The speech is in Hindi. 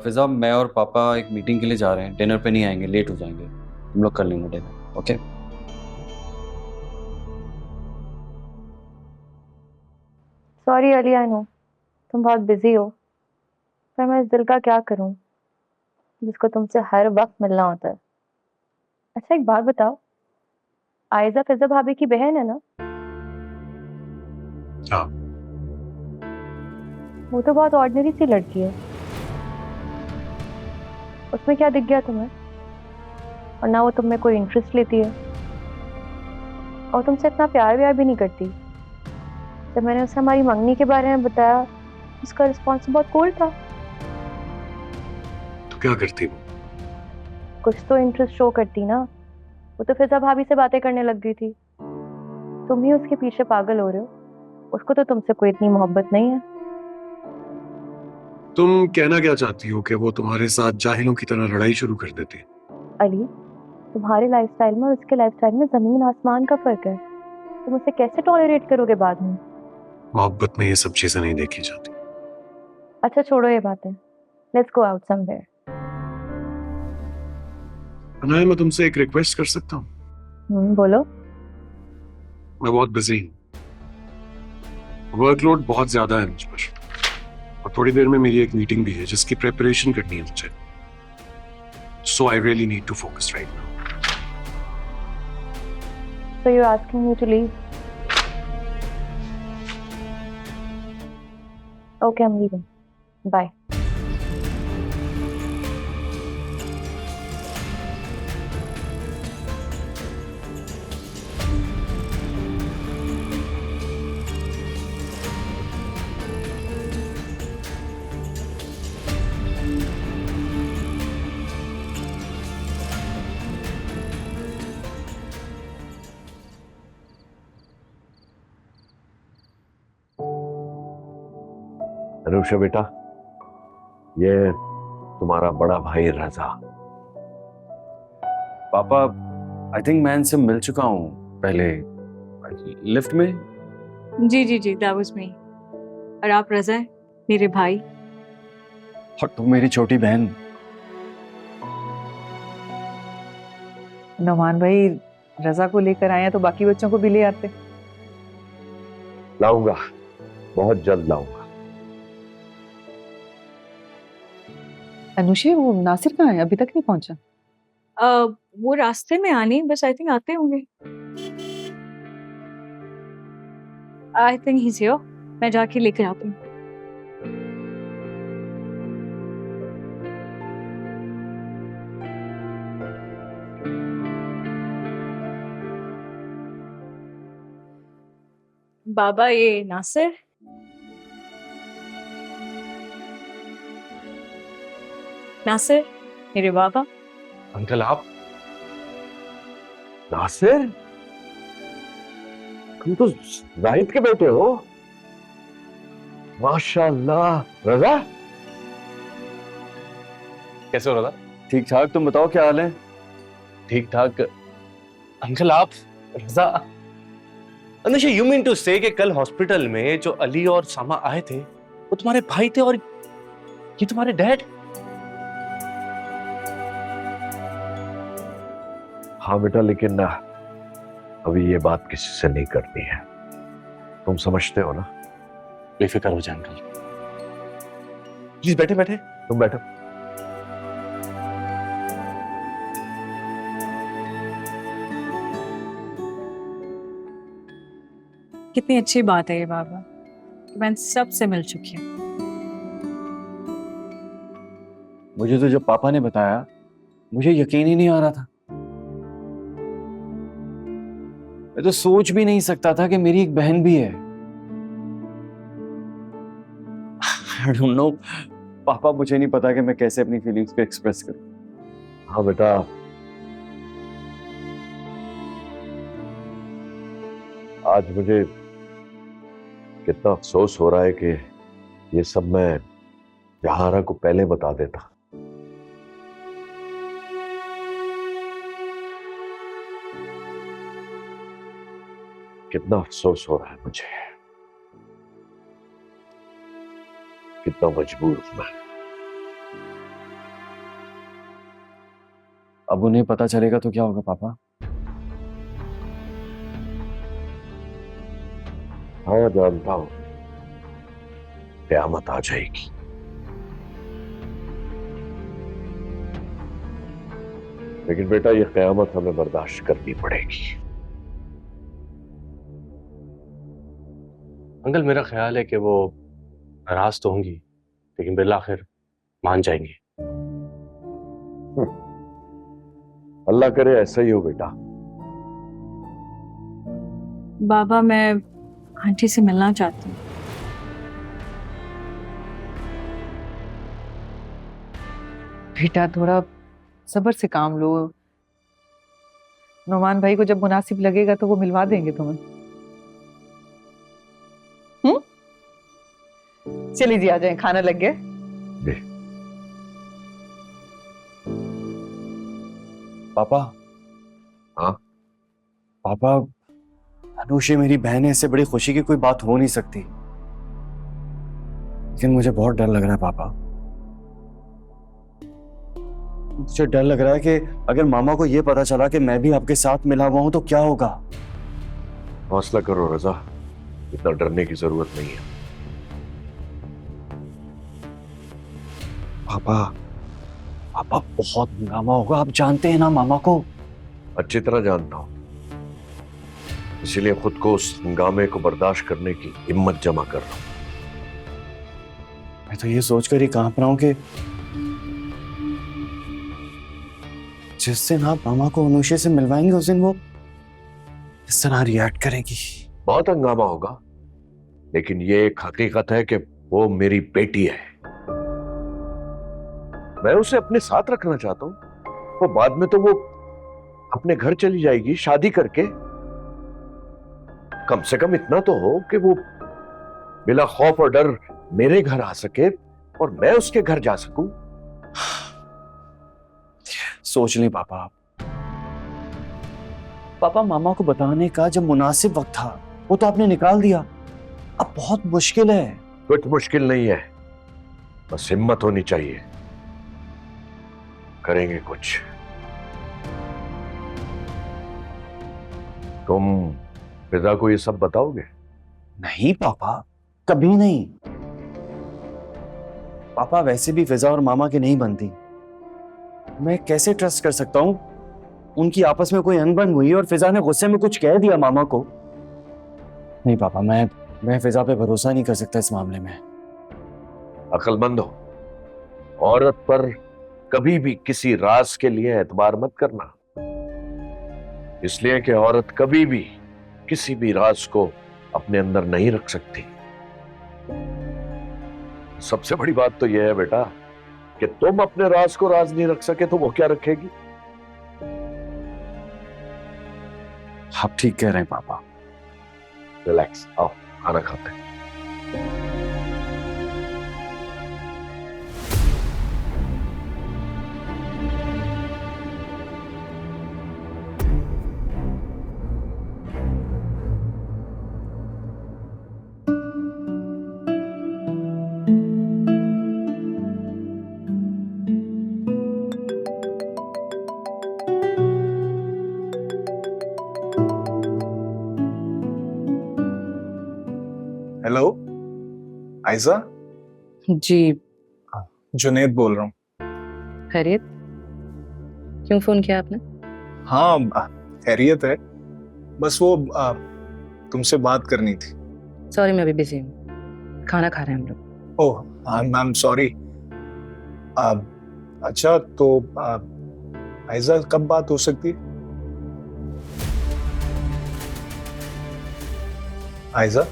फिजा, मैं और पापा एक मीटिंग के लिए जा रहे हैं, डिनर पे नहीं आएंगे, लेट हो जाएंगे। हम लोग कर लेंगे dinner, okay? Sorry Ali, I know तुम बहुत बिजी हो, पर मैं इस दिल का क्या करूं जिसको तुमसे हर वक्त मिलना होता है। अच्छा एक बात बताओ, आयजा फिजा भाभी की बहन है ना? हाँ। वो तो बहुत ऑर्डिनरी सी लड़की है, उसमें क्या दिख गया तुम्हें? और ना वो तुम में कोई इंटरेस्ट लेती है, और तुमसे इतना प्यार व्यार भी नहीं करती। जब मैंने उसे हमारी मंगनी के बारे में बताया, उसका रिस्पॉन्स बहुत कोल्ड था। तो क्या करती वो? कुछ तो इंटरेस्ट शो करती ना। वो तो फिजा भाभी से बातें करने लग गई थी। तुम ही उसके पीछे पागल हो रहे हो, उसको तो तुमसे कोई इतनी मोहब्बत नहीं है। तुम कहना क्या चाहती हो कि वो तुम्हारे साथ जाहिलों की तरह लड़ाई शुरू कर देती है? अली, तुम्हारे लाइफस्टाइल में और उसके लाइफस्टाइल में जमीन आसमान का फर्क है। तुम उसे कैसे टॉलरेट करोगे बाद में? मोहब्बत में ये सब चीजें नहीं देखी जाती। अच्छा छोड़ो ये बातें, let's go out somewhere. Anaya, मैं तुमसे एक रिक्वेस्ट कर सकता हूँ? बोलो। मैं बहुत बिजी हूँ, वर्कलोड बहुत ज्यादा है मुझ पर, और थोड़ी देर में मेरी एक मीटिंग भी है जिसकी प्रिपरेशन करनी है मुझे। So I really need to focus right now. So you are asking me to leave? Okay, I am leaving, bye. Anusha बेटा, ये तुम्हारा बड़ा भाई रजा। पापा, आई थिंक मैं इनसे मिल चुका हूँ पहले, लिफ्ट में। जी जी जी, दैट वाज मी। और आप रजा हैं, मेरे भाई। और तुम मेरी छोटी बहन। नौमान भाई रजा को लेकर आए हैं तो बाकी बच्चों को भी ले आते। लाऊंगा, बहुत जल्द लाऊंगा। अनुषे, वो नासिर कहाँ है? अभी तक नहीं पहुंचा? वो रास्ते में आने, बस आई थिंक आते होंगे। I think he here. मैं जाके लेकर आती हूँ। बाबा, ये नासिर। नासिर, मेरे बाबा। अंकल आप? नासिर, तुम तो जाहिद के बेटे हो। माशाल्लाह। रजा, कैसे हो रहा? ठीक ठाक, तुम बताओ क्या हाल है? ठीक ठाक। अंकल आप? रजा? अनुषा, यू मीन टू से कि कल हॉस्पिटल में जो अली और सामा आए थे वो तुम्हारे भाई थे और ये तुम्हारे डैड? हाँ बेटा, लेकिन अभी ये बात किसी से नहीं करनी है, तुम समझते हो ना? बेफिक्र हो जाए अंकल, प्लीज बैठे बैठे। तुम बैठो। कितनी अच्छी बात है ये बाबा, मैं सबसे मिल चुकी हूँ। मुझे तो जब पापा ने बताया, मुझे यकीन ही नहीं आ रहा था। मैं तो सोच भी नहीं सकता था कि मेरी एक बहन भी है। I don't know, पापा, मुझे नहीं पता कि मैं कैसे अपनी फीलिंग्स को एक्सप्रेस करूं। हाँ बेटा, आज मुझे कितना अफसोस हो रहा है कि ये सब मैं जहारा को पहले बता देता। कितना अफसोस हो रहा है मुझे, कितना मजबूर हूं मैं। अब उन्हें पता चलेगा तो क्या होगा पापा? हाँ जानता हूं, क़यामत आ जाएगी। लेकिन बेटा ये क़यामत हमें बर्दाश्त करनी पड़ेगी। अंकल मेरा ख्याल है कि वो नाराज तो होंगी लेकिन बिल आखिर मान जाएंगी। अल्लाह करे ऐसा ही हो बेटा। बाबा मैं आंटी से मिलना चाहती हूँ। बेटा थोड़ा सब्र से काम लो। नोमान भाई को जब मुनासिब लगेगा तो वो मिलवा देंगे तुम्हें। चलिए जी आ जाए, खाना लग गया। पापा। हाँ? पापा, अनुषी मेरी बहन है, इससे बड़ी खुशी की कोई बात हो नहीं सकती। लेकिन मुझे बहुत डर लग रहा है पापा। मुझे डर लग रहा है कि अगर मामा को यह पता चला कि मैं भी आपके साथ मिला हुआ हूं तो क्या होगा। हौसला करो रजा, इतना डरने की जरूरत नहीं है। पापा, पापा बहुत हंगामा होगा, आप जानते हैं ना मामा को। अच्छी तरह जानता हूं, इसीलिए खुद को उस हंगामे को बर्दाश्त करने की हिम्मत जमा कर रहा हूं। मैं तो ये सोचकर ही कांप रहा हूं कि जिस दिन आप मामा को अनुषी से मिलवाएंगे उस दिन वो इस तरह रिएक्ट करेगी। बहुत हंगामा होगा, लेकिन ये एक हकीकत है कि वो मेरी बेटी है। मैं उसे अपने साथ रखना चाहता हूं। वो बाद में तो वो अपने घर चली जाएगी शादी करके। कम से कम इतना तो हो कि वो बिना खौफ और डर मेरे घर आ सके और मैं उसके घर जा सकूं। सोच लें पापा आप। पापा मामा को बताने का जब मुनासिब वक्त था वो तो आपने निकाल दिया। अब बहुत मुश्किल है। कुछ मुश्किल नहीं है, बस हिम्मत होनी चाहिए। करेंगे कुछ। तुम फिजा को ये सब बताओगे? नहीं पापा, कभी नहीं। पापा वैसे भी फिजा और मामा की नहीं बनती। मैं कैसे ट्रस्ट कर सकता हूं? उनकी आपस में कोई अनबन हुई और फिजा ने गुस्से में कुछ कह दिया मामा को। नहीं पापा, मैं फिजा पे भरोसा नहीं कर सकता इस मामले में। अक्लमंद हो, औरत पर कभी भी किसी राज के लिए एतबार मत करना, इसलिए कि औरत कभी भी किसी भी राज को अपने अंदर नहीं रख सकती। सबसे बड़ी बात तो यह है बेटा कि तुम अपने राज को राज नहीं रख सके तो वो क्या रखेगी? आप ठीक कह रहे हैं पापा। रिलैक्स, आओ खाना खाते हैं। हेलो आयजा, जी जुनेद बोल रहा हूँ। खैरियत? क्यों फोन किया आपने? हाँ खैरियत है, बस वो तुमसे बात करनी थी। सॉरी मैं अभी बिजी हूँ, खाना खा रहे हैं हम लोग। ओह आई एम सॉरी। अच्छा तो आयजा कब बात हो सकती है? आयजा